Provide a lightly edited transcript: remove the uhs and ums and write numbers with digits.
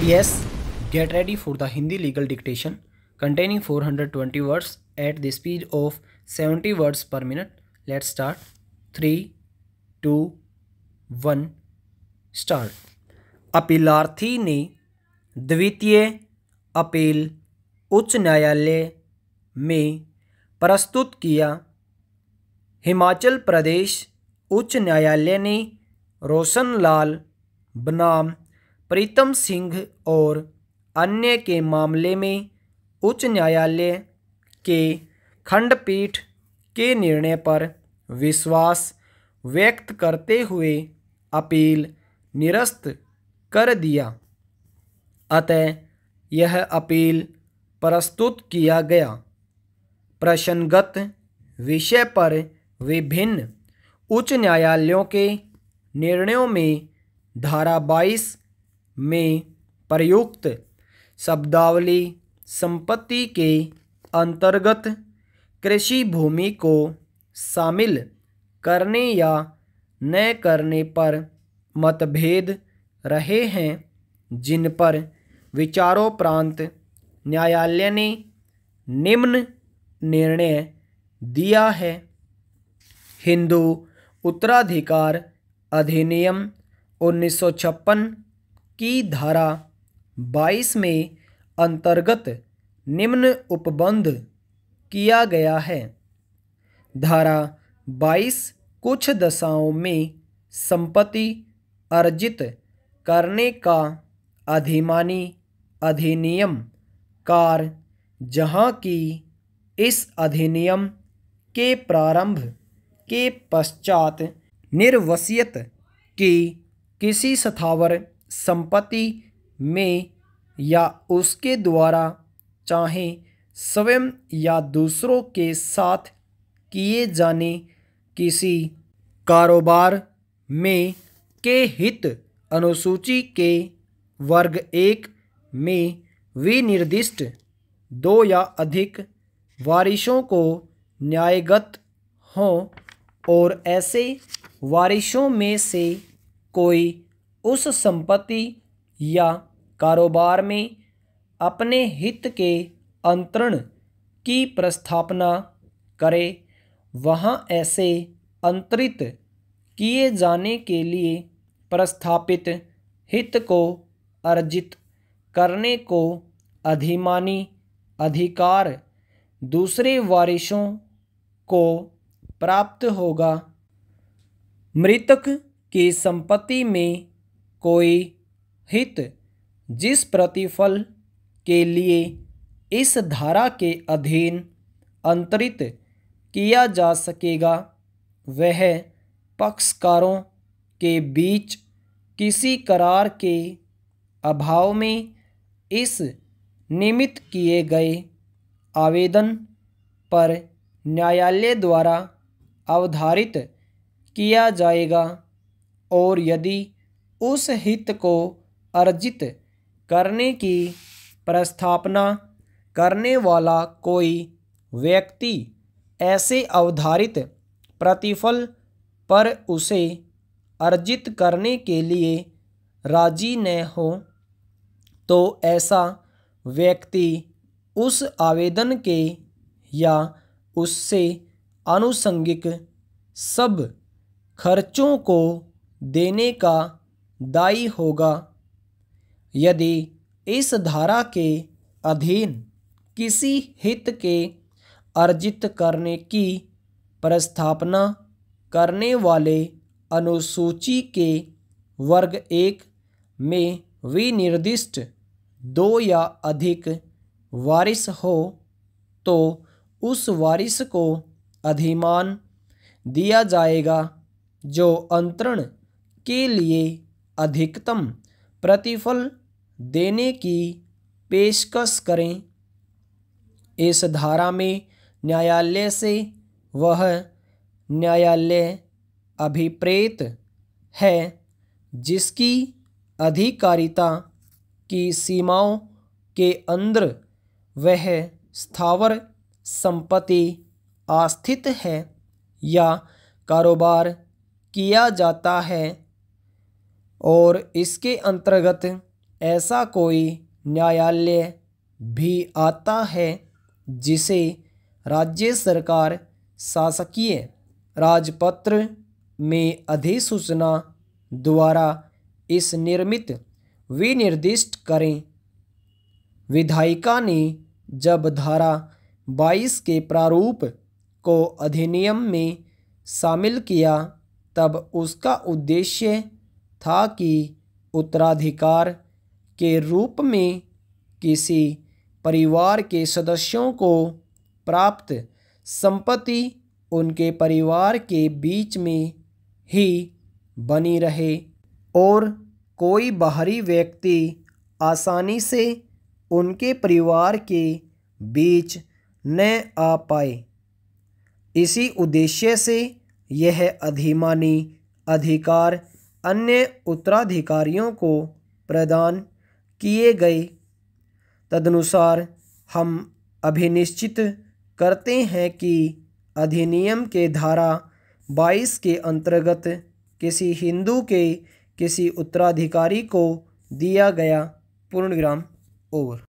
Yes, get ready for the Hindi legal dictation containing 420 words at the speed of 70 words per minute. Let's start. 3, 2, 1, start. अपीलार्थी ने द्वितीय appeal उच्च न्यायालय में प्रस्तुत किया। हिमाचल प्रदेश उच्च न्यायालय ने रोशनलाल बनाम प्रीतम सिंह और अन्य के मामले में उच्च न्यायालय के खंडपीठ के निर्णय पर विश्वास व्यक्त करते हुए अपील निरस्त कर दिया। अतः यह अपील प्रस्तुत किया गया। प्रश्नगत विषय पर विभिन्न उच्च न्यायालयों के निर्णयों में धारा 22 में प्रयुक्त शब्दावली संपत्ति के अंतर्गत कृषि भूमि को शामिल करने या न करने पर मतभेद रहे हैं, जिन पर विचारोपरांत न्यायालय ने निम्न निर्णय दिया है। हिंदू उत्तराधिकार अधिनियम 1956 की धारा 22 में अंतर्गत निम्न उपबंध किया गया है। धारा 22 कुछ दशाओं में संपत्ति अर्जित करने का अधिमानी अधिनियम कार्य, जहाँ की इस अधिनियम के प्रारंभ के पश्चात निर्वसियत की किसी स्थावर संपत्ति में या उसके द्वारा चाहे स्वयं या दूसरों के साथ किए जाने किसी कारोबार में के हित अनुसूची के वर्ग 1 में विनिर्दिष्ट 2 या अधिक वारिशों को न्यायगत हों और ऐसे वारिशों में से कोई उस संपत्ति या कारोबार में अपने हित के अंतरण की प्रस्थापना करे, वहाँ ऐसे अंतरित किए जाने के लिए प्रस्थापित हित को अर्जित करने को अधिमानी अधिकार दूसरे वारिशों को प्राप्त होगा। मृतक की संपत्ति में कोई हित जिस प्रतिफल के लिए इस धारा के अधीन अंतरित किया जा सकेगा, वह पक्षकारों के बीच किसी करार के अभाव में इस निमित्त किए गए आवेदन पर न्यायालय द्वारा अवधारित किया जाएगा, और यदि उस हित को अर्जित करने की प्रस्थापना करने वाला कोई व्यक्ति ऐसे अवधारित प्रतिफल पर उसे अर्जित करने के लिए राजी न हो, तो ऐसा व्यक्ति उस आवेदन के या उससे आनुषंगिक सब खर्चों को देने का दायी होगा। यदि इस धारा के अधीन किसी हित के अर्जित करने की प्रस्थापना करने वाले अनुसूची के वर्ग 1 में विनिर्दिष्ट 2 या अधिक वारिस हो, तो उस वारिस को अधिमान दिया जाएगा जो अंतरण के लिए अधिकतम प्रतिफल देने की पेशकश करें। इस धारा में न्यायालय से वह न्यायालय अभिप्रेत है जिसकी अधिकारिता की सीमाओं के अंदर वह स्थावर संपत्ति आस्थित है या कारोबार किया जाता है, और इसके अंतर्गत ऐसा कोई न्यायालय भी आता है जिसे राज्य सरकार शासकीय राजपत्र में अधिसूचना द्वारा इस निर्मित विनिर्दिष्ट करें। विधायिका ने जब धारा 22 के प्रारूप को अधिनियम में शामिल किया तब उसका उद्देश्य था कि उत्तराधिकार के रूप में किसी परिवार के सदस्यों को प्राप्त संपत्ति उनके परिवार के बीच में ही बनी रहे और कोई बाहरी व्यक्ति आसानी से उनके परिवार के बीच न आ पाए। इसी उद्देश्य से यह अधिमानी अधिकार अन्य उत्तराधिकारियों को प्रदान किए गए। तदनुसार हम अभिनिश्चित करते हैं कि अधिनियम के धारा 22 के अंतर्गत किसी हिंदू के किसी उत्तराधिकारी को दिया गया पूर्ण विराम ओवर।